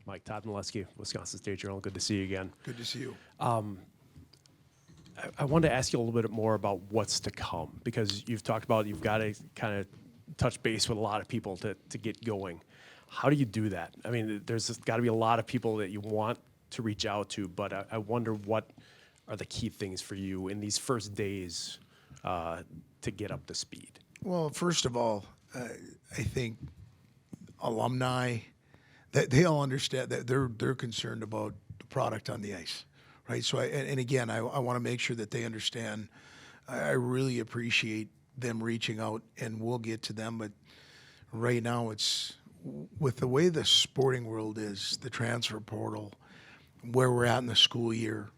Mike, Todd Milewski, Wisconsin State Journal. Good to see you again. Good to see you. I wanted to ask you a little bit more about what's to come, because you've talked about you've got to kind of touch base with a lot of people to get going. How do you do that? I mean, there's got to be a lot of people that you want to reach out to, but I wonder what are the key things for you in these first days to get up to speed? Well, first of all, I think alumni, that they all understand that they're concerned about the product on the ice, right? So, and again, I want to make sure that they understand. I really appreciate them reaching out, and we'll get to them. But right now, it's with the way the sporting world is, the transfer portal, where we're at in the school year,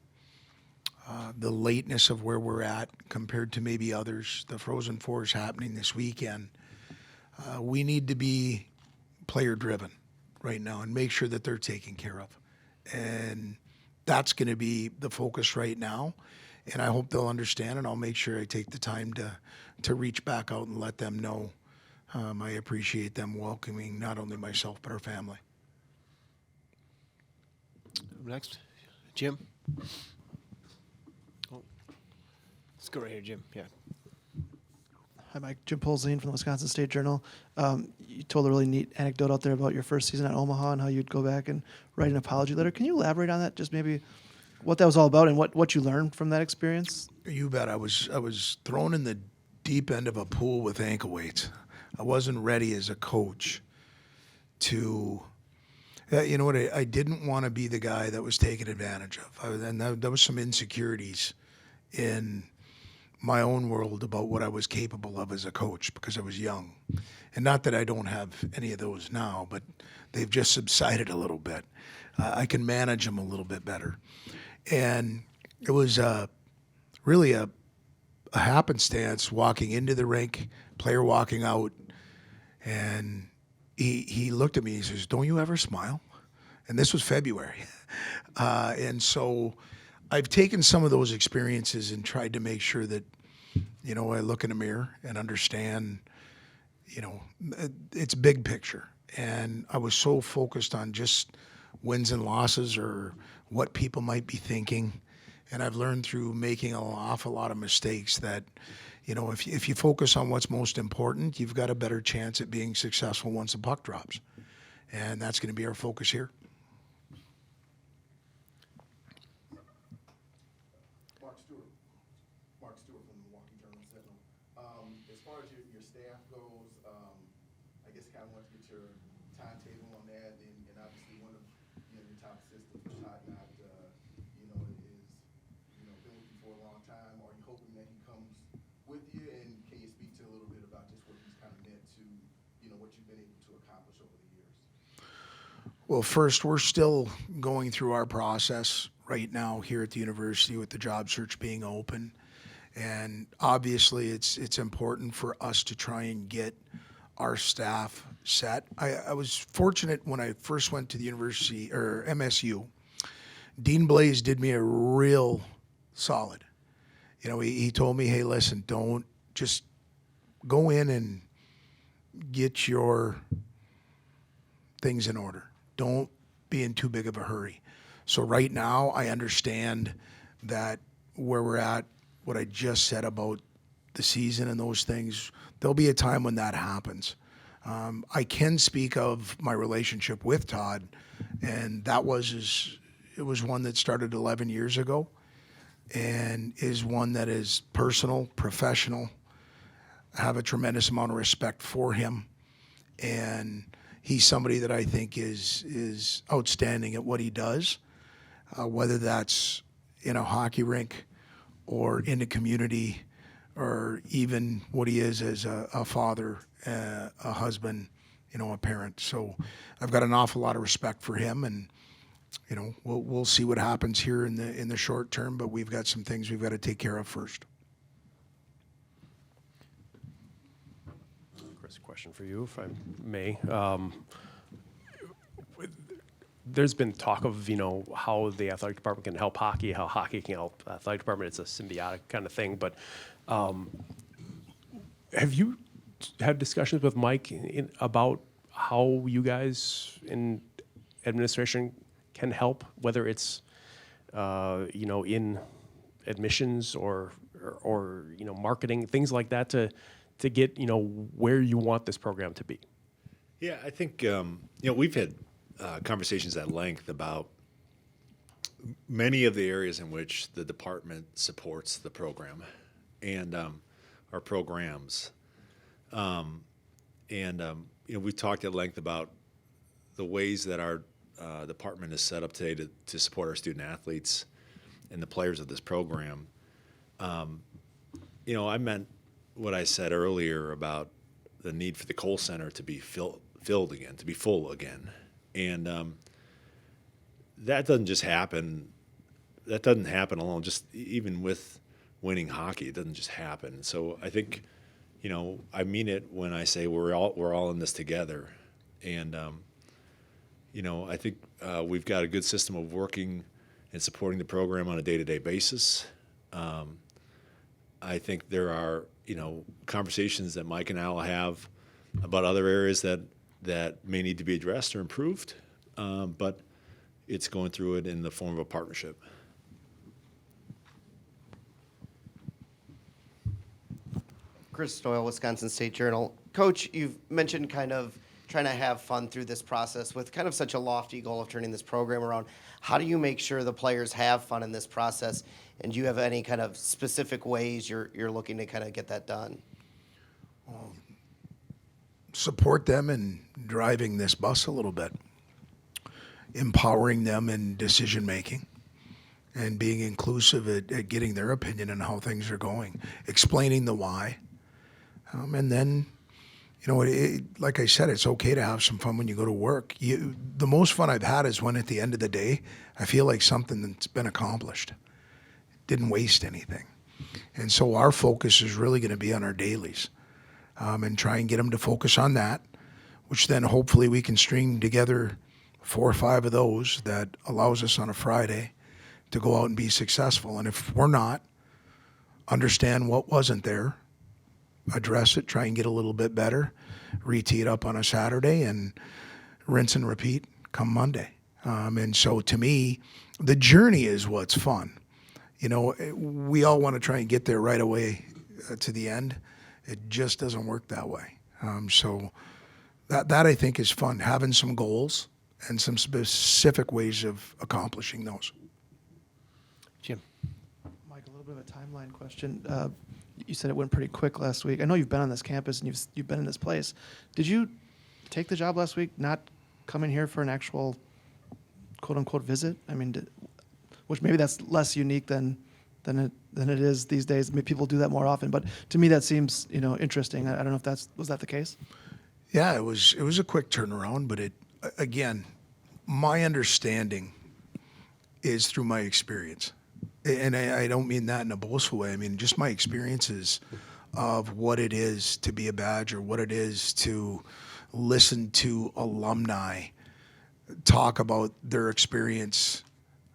the lateness of where we're at compared to maybe others. The Frozen Four is happening this weekend. We need to be player-driven right now and make sure that they're taken care of. And that's going to be the focus right now. And I hope they'll understand, and I'll make sure I take the time to reach back out and let them know I appreciate them welcoming not only myself but our family. Next, Jim. Oh. Let's go right here, Jim. Yeah. Hi, Mike. Jim Polzine from the Wisconsin State Journal. You told a really neat anecdote out there about your first season at Omaha and how you'd go back and write an apology letter. Can you elaborate on that? Just maybe what that was all about and what you learned from that experience? You bet. I was thrown in the deep end of a pool with ankle weights. I wasn't ready as a coach to, you know what, I didn't want to be the guy that was taken advantage of. And there was some insecurities in my own world about what I was capable of as a coach because I was young. And not that I don't have any of those now, but they've just subsided a little bit. I can manage them a little bit better. And it was really a happenstance walking into the rink, player walking out, and he looked at me and he says, "Don't you ever smile?" And this was February. And so I've taken some of those experiences and tried to make sure that, you know, I look in the mirror and understand, you know, it's big picture. And I was so focused on just wins and losses or what people might be thinking. And I've learned through making an awful lot of mistakes that, you know, if you focus on what's most important, you've got a better chance at being successful once the puck drops. And that's going to be our focus here. Mark Stewart from the Milwaukee Journal Sentinel. As far as your staff goes, I guess kind of want to get your timetable on that, and obviously one of your top assistants, Todd Knott, been with you for a long time. Are you hoping that he comes with you, and can you speak to a little bit about just what he's kind of meant to, what you've been able to accomplish over the years? Well, first, we're still going through our process right now here at the university with the job search being open. And obviously, it's important for us to try and get our staff set. I was fortunate when I first went to the university, or MSU. Dean Blaze did me a real solid. You know, he told me, hey, listen, don't just go in and get your things in order. Don't be in too big of a hurry. So right now, I understand that where we're at, what I just said about the season and those things, there'll be a time when that happens. I can speak of my relationship with Todd, and it was one that started 11 years ago and is one that is personal, professional. I have a tremendous amount of respect for him, and he's somebody that I think is outstanding at what he does, whether that's in a hockey rink or in the community, or even what he is as a father, a husband, a parent. So I've got an awful lot of respect for him, and we'll see what happens here in the short term, but we've got some things we've got to take care of first. Chris, a question for you, if I may. There's been talk of, how the athletic department can help hockey, how hockey can help the athletic department. It's a symbiotic kind of thing. But have you had discussions with Mike about how you guys administration can help, whether it's in admissions or marketing, things like that, to get where you want this program to be? Yeah, I think we've had conversations at length about many of the areas in which the department supports the program and our programs. We talked at length about the ways that our department is set up today to support our student athletes and the players of this program. I meant what I said earlier about the need for the Cole Center to be filled again, to be full again. And that doesn't just happen. That doesn't happen alone. Just even with winning hockey, it doesn't just happen. So I think, I mean it when I say we're all in this together. And I think we've got a good system of working and supporting the program on a day-to-day basis. I think there are conversations that Mike and I will have about other areas that may need to be addressed or improved, but it's going through it in the form of a partnership. Chris Doyle, Wisconsin State Journal. Coach, you've mentioned kind of trying to have fun through this process with kind of such a lofty goal of turning this program around. How do you make sure the players have fun in this process? And do you have any kind of specific ways you're looking to kind of get that done? Support them in driving this bus a little bit, empowering them in decision making, and being inclusive at getting their opinion on how things are going, explaining the why, and then, like I said, it's okay to have some fun when you go to work. The most fun I've had is when at the end of the day, I feel like something that's been accomplished. Didn't waste anything. And so our focus is really going to be on our dailies, and try and get them to focus on that, which then hopefully we can string together 4 or 5 of those that allows us on a Friday to go out and be successful. And if we're not, understand what wasn't there, address it, try and get a little bit better, re-tee it up on a Saturday, and rinse and repeat come Monday. And so to me, the journey is what's fun. We all want to try and get there right away to the end. It just doesn't work that way. So that I think is fun, having some goals and some specific ways of accomplishing those. Jim. Mike, a little bit of a timeline question. You said it went pretty quick last week. I know you've been on this campus and you've been in this place. Did you take the job last week, not come in here for an actual quote-unquote visit? I mean, which maybe that's less unique than it is these days. Maybe people do that more often, but to me that seems interesting. I don't know if was that the case. Yeah, it was a quick turnaround, but again, my understanding is through my experience, and I don't mean that in a boastful way. I mean just my experiences of what it is to be a Badger, what it is to listen to alumni talk about their experience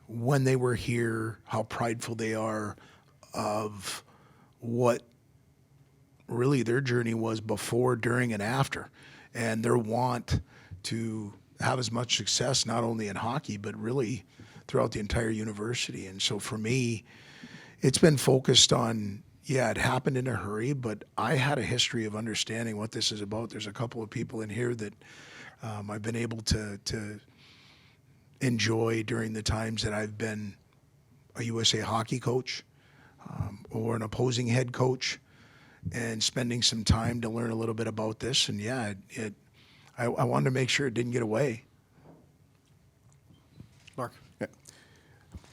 when they were here, how prideful they are of what really their journey was before, during, and after, and their want to have as much success not only in hockey but really throughout the entire university. And so for me, it's been focused on, it happened in a hurry, but I had a history of understanding what this is about. There's a couple of people in here that I've been able to enjoy during the times that I've been a USA hockey coach or an opposing head coach, and spending some time to learn a little bit about this. And I wanted to make sure it didn't get away. Mark.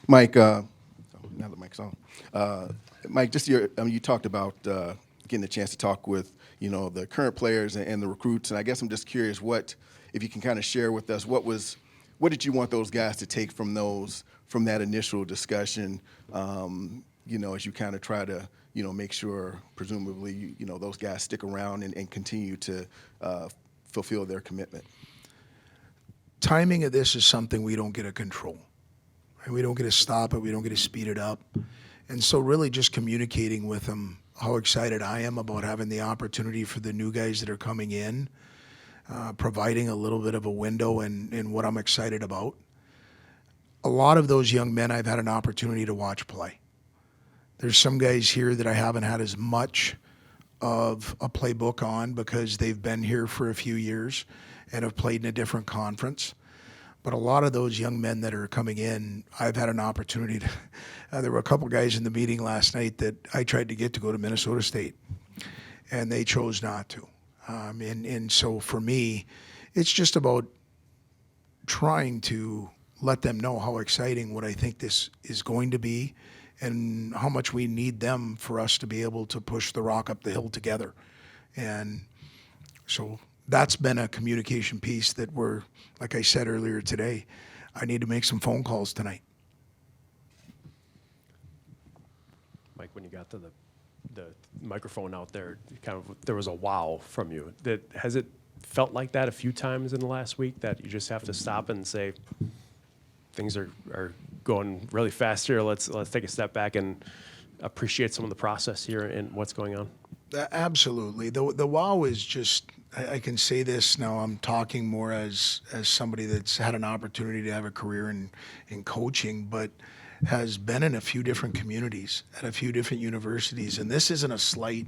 Mike, now that Mike's on, Mike, just you talked about getting a chance to talk with the current players and the recruits, and I guess I'm just curious if you can kind of share with us what did you want those guys to take from that initial discussion, as you kind of try to make sure presumably those guys stick around and continue to fulfill their commitment. Timing of this is something we don't get to control. And we don't get to stop it. We don't get to speed it up. And so really just communicating with them how excited I am about having the opportunity for the new guys that are coming in providing a little bit of a window in what I'm excited about. A lot of those young men I've had an opportunity to watch play. There's some guys here that I haven't had as much of a playbook on because they've been here for a few years and have played in a different conference. But a lot of those young men that are coming in, I've had an opportunity to. There were a couple guys in the meeting last night that I tried to get to go to Minnesota State, and they chose not to. And so for me, it's just about trying to let them know how exciting what I think this is going to be and how much we need them for us to be able to push the rock up the hill together. And so that's been a communication piece that we're, like I said earlier today, I need to make some phone calls tonight. Mike, when you got to the microphone out there, there was a wow from you. Has it felt like that a few times in the last week, that you just have to stop and say, things are going really fast here. Let's take a step back and appreciate some of the process here and what's going on? Absolutely. The wow is just, I can say this now, I'm talking more as somebody that's had an opportunity to have a career in coaching, but has been in a few different communities at a few different universities. And this isn't a slight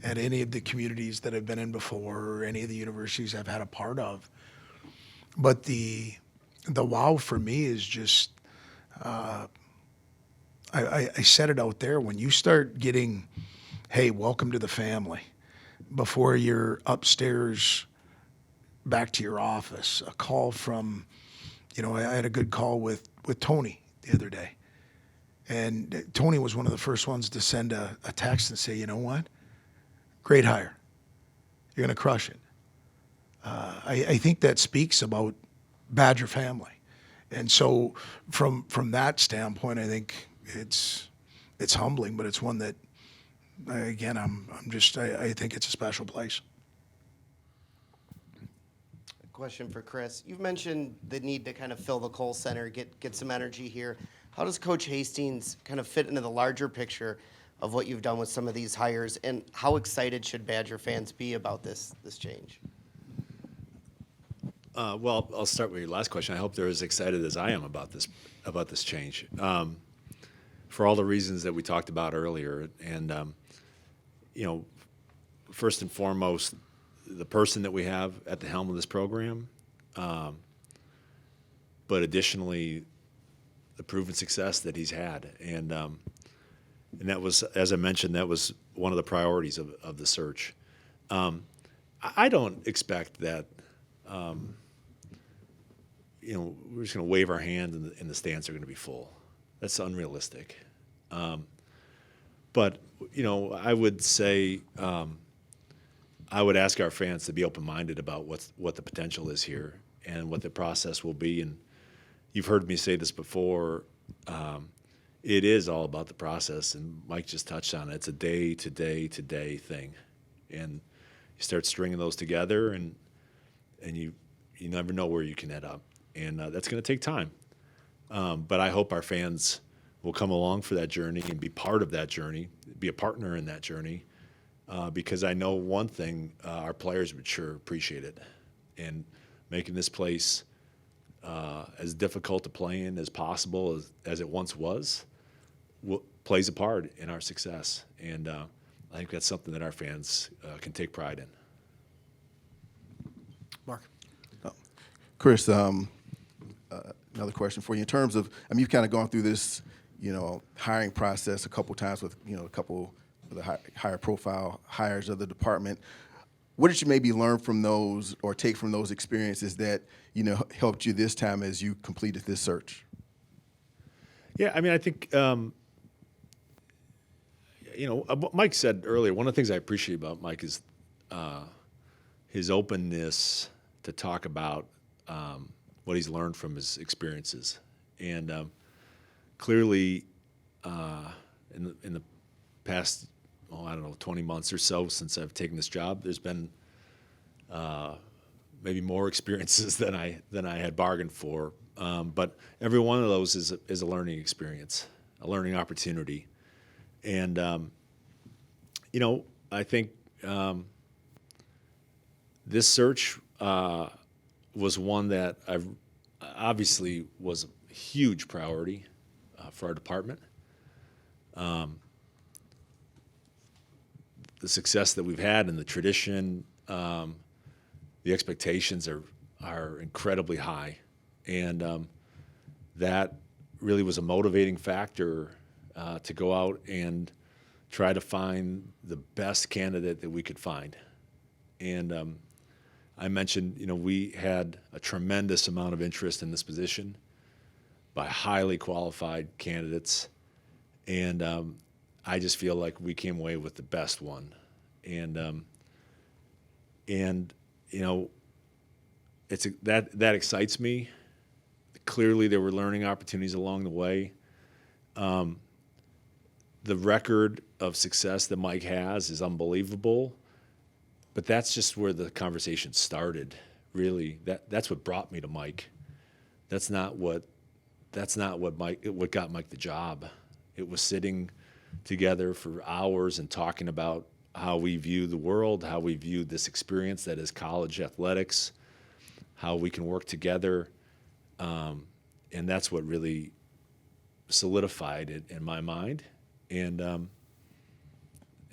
at any of the communities that I've been in before or any of the universities I've had a part of. But the wow for me is just, I said it out there, when you start getting, hey, welcome to the family, before you're upstairs back to your office, a call from, I had a good call with Tony the other day. And Tony was one of the first ones to send a text and say, you know what? Great hire. You're going to crush it. I think that speaks about Badger family. And so from that standpoint, I think it's humbling, but it's one that, again, I think it's a special place. Question for Chris. You've mentioned the need to kind of fill the Kohl Center, get some energy here. How does Coach Hastings kind of fit into the larger picture of what you've done with some of these hires, and how excited should Badger fans be about this change? Well, I'll start with your last question. I hope they're as excited as I am about this change, for all the reasons that we talked about earlier. And first and foremost, the person that we have at the helm of this program, but additionally, the proven success that he's had, and that was, as I mentioned, that was one of the priorities of the search. I don't expect that. We're just going to wave our hand and the stands are going to be full. That's unrealistic. But I would say I would ask our fans to be open-minded about what the potential is here and what the process will be. And you've heard me say this before. It is all about the process, and Mike just touched on it. It's a day-to-day thing, and you start stringing those together, and you never know where you can end up. And that's going to take time. But I hope our fans will come along for that journey and be part of that journey, be a partner in that journey, because I know one thing, our players would sure appreciate it. And making this place as difficult to play in as possible as it once was plays a part in our success. And I think that's something that our fans can take pride in. Mark. Chris, another question for you. In terms of, you've kind of gone through this, hiring process a couple times with, a couple of the higher profile hires of the department. What did you maybe learn from those or take from those experiences that, helped you this time as you completed this search? Yeah, I think, Mike said earlier, one of the things I appreciate about Mike is his openness to talk about what he's learned from his experiences. And clearly, in the past, 20 months or so since I've taken this job, there's been maybe more experiences than I had bargained for. But every one of those is a learning experience, a learning opportunity. And, I think this search was one that obviously was a huge priority for our department. The success that we've had and the tradition, the expectations are incredibly high, and that really was a motivating factor to go out and try to find the best candidate that we could find. And I mentioned, we had a tremendous amount of interest in this position by highly qualified candidates, and I just feel like we came away with the best one. And that excites me. Clearly, there were learning opportunities along the way. The record of success that Mike has is unbelievable, but that's just where the conversation started. Really, that's what brought me to Mike. That's not what got Mike the job. It was sitting together for hours and talking about how we view the world, how we view this experience that is college athletics, how we can work together, and that's what really solidified it in my mind, and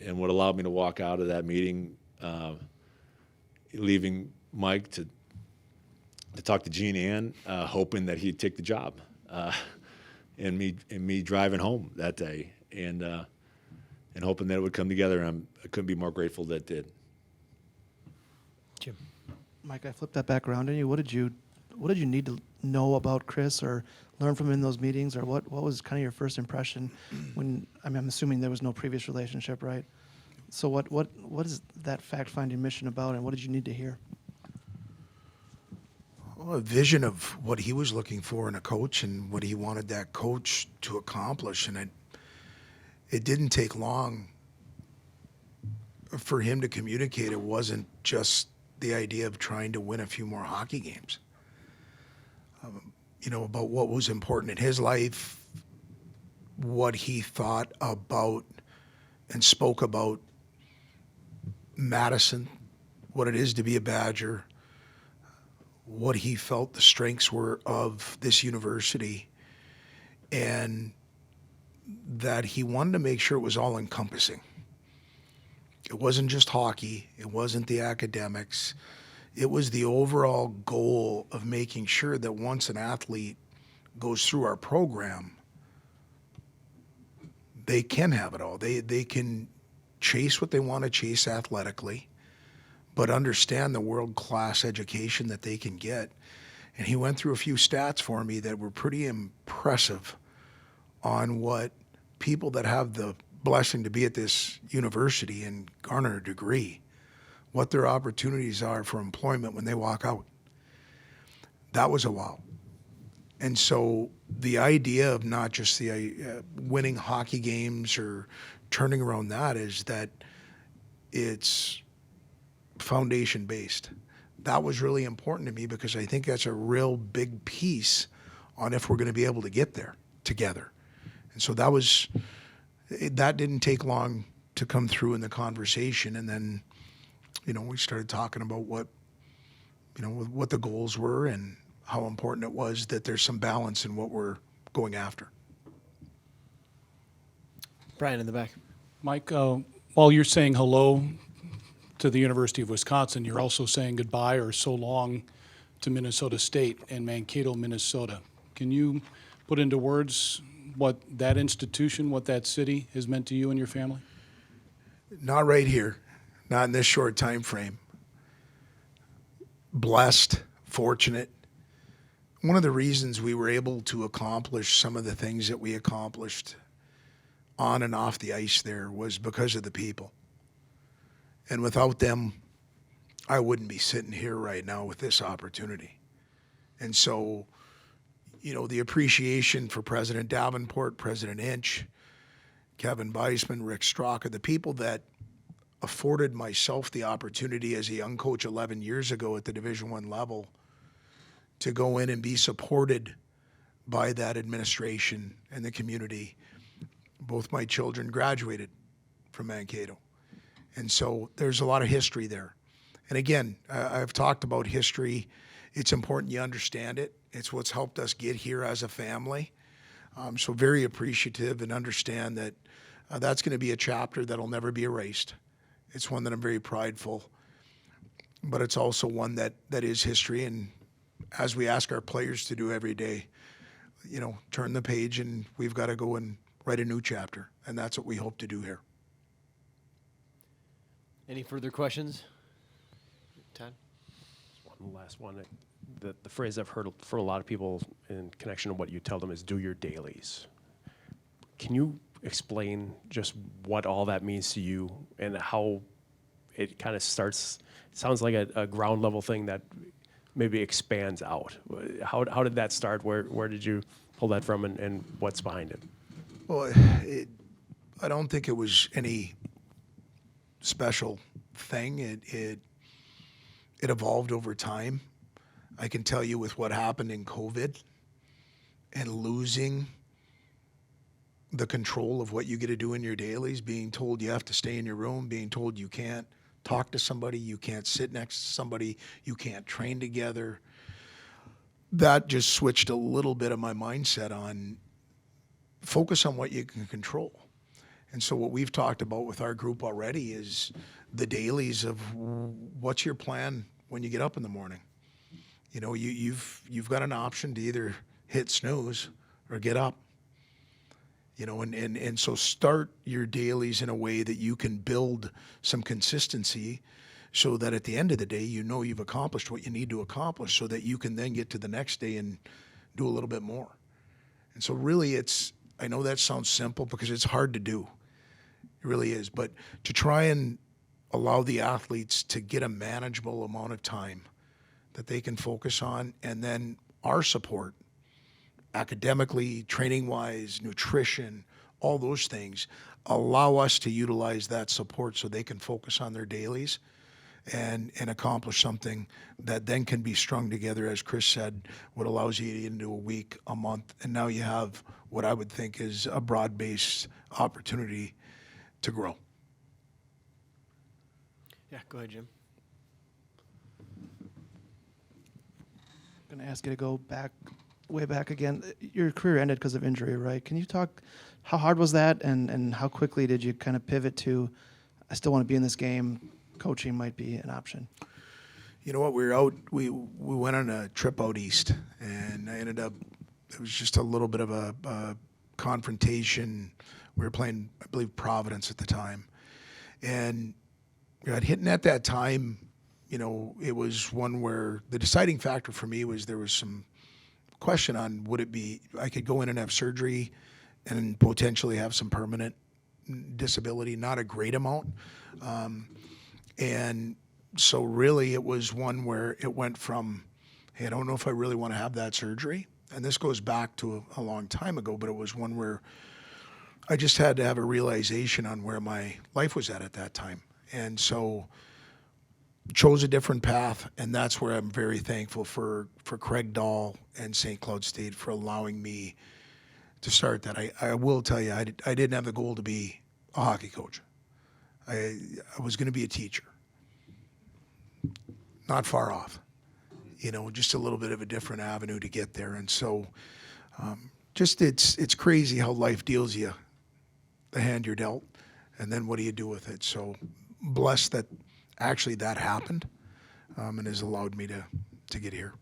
what allowed me to walk out of that meeting, leaving Mike to talk to Jean Ann, hoping that he'd take the job, and me driving home that day, and hoping that it would come together. And I couldn't be more grateful that it did. Jim. Mike, I flipped that back around on you. What did you need to know about Chris or learn from him in those meetings, or what was kind of your first impression when, I'm assuming there was no previous relationship, right? So what is that fact-finding mission about, and what did you need to hear? Well, a vision of what he was looking for in a coach and what he wanted that coach to accomplish. And it didn't take long for him to communicate. It wasn't just the idea of trying to win a few more hockey games. About what was important in his life, what he thought about and spoke about Madison, what it is to be a Badger, what he felt the strengths were of this university, and that he wanted to make sure it was all encompassing. It wasn't just hockey, it wasn't the academics, it was the overall goal of making sure that once an athlete goes through our program, they can have it all. They can chase what they want to chase athletically, but understand the world-class education that they can get. And he went through a few stats for me that were pretty impressive on what people that have the blessing to be at this university and garner a degree, what their opportunities are for employment when they walk out. That was a wow. And so the idea of not just the winning hockey games or turning around that is that it's foundation based. That was really important to me because I think that's a real big piece on if we're going to be able to get there together. And so that didn't take long to come through in the conversation. And then, we started talking about what the goals were and how important it was that there's some balance in what we're going after. Brian in the back. Mike, while you're saying hello to the University of Wisconsin, you're also saying goodbye or so long to Minnesota State and Mankato, Minnesota. Can you put into words what that institution, what that city has meant to you and your family? Not right here, not in this short time frame. Blessed, fortunate. One of the reasons we were able to accomplish some of the things that we accomplished on and off the ice there was because of the people. And without them, I wouldn't be sitting here right now with this opportunity. And so, the appreciation for President Davenport, President Inch, Kevin Beisman, Rick Straka, the people that afforded myself the opportunity as a young coach 11 years ago at the Division I level to go in and be supported by that administration and the community. Both my children graduated from Mankato. And so there's a lot of history there. And again, I've talked about history. It's important you understand it. It's what's helped us get here as a family. So very appreciative and understand that that's going to be a chapter that'll never be erased. It's one that I'm very prideful, but it's also one that is history. And as we ask our players to do every day, you know, turn the page and we've got to go and write a new chapter. And that's what we hope to do here. Any further questions? Todd? One last one. The phrase I've heard for a lot of people in connection to what you tell them is do your dailies. Can you explain just what all that means to you and how it kind of starts? It sounds like a ground level thing that maybe expands out. How did that start? Where did you pull that from, and what's behind it? Well, I don't think it was any special thing. It evolved over time. I can tell you with what happened in COVID and losing the control of what you get to do in your dailies, being told you have to stay in your room, being told you can't talk to somebody, you can't sit next to somebody, you can't train together. That just switched a little bit of my mindset on focus on what you can control. And so what we've talked about with our group already is the dailies of what's your plan when you get up in the morning. You know, you've got an option to either hit snooze or get up. You know, and so start your dailies in a way that you can build some consistency so that at the end of the day, you know you've accomplished what you need to accomplish so that you can then get to the next day and do a little bit more. And so really I know that sounds simple because it's hard to do. It really is. But to try and allow the athletes to get a manageable amount of time that they can focus on, and then our support, academically, training-wise, nutrition, all those things, allow us to utilize that support so they can focus on their dailies and accomplish something that then can be strung together, as Chris said, what allows you to get into a week, a month, and now you have what I would think is a broad-based opportunity to grow. Yeah, go ahead, Jim. I'm going to ask you to go back, way back again. Your career ended because of injury, right? Can you talk, how hard was that, and how quickly did you kind of pivot to, I still want to be in this game, coaching might be an option? You know what, we went on a trip out east, and I ended up, it was just a little bit of a confrontation. We were playing, I believe, Providence at the time. And I'd hit at that time, you know, it was one where the deciding factor for me was there was some question on would it be, I could go in and have surgery and potentially have some permanent disability, not a great amount. And so really it was one where it went from, hey, I don't know if I really want to have that surgery. And this goes back to a long time ago, but it was one where I just had to have a realization on where my life was at that time. And so chose a different path, and that's where I'm very thankful for Craig Dahl and St. Cloud State for allowing me to start that. I will tell you, I didn't have the goal to be a hockey coach. I was going to be a teacher. Not far off. You know, just a little bit of a different avenue to get there. And so just it's crazy how life deals you the hand you're dealt, and then what do you do with it? So blessed that actually that happened and has allowed me to get here.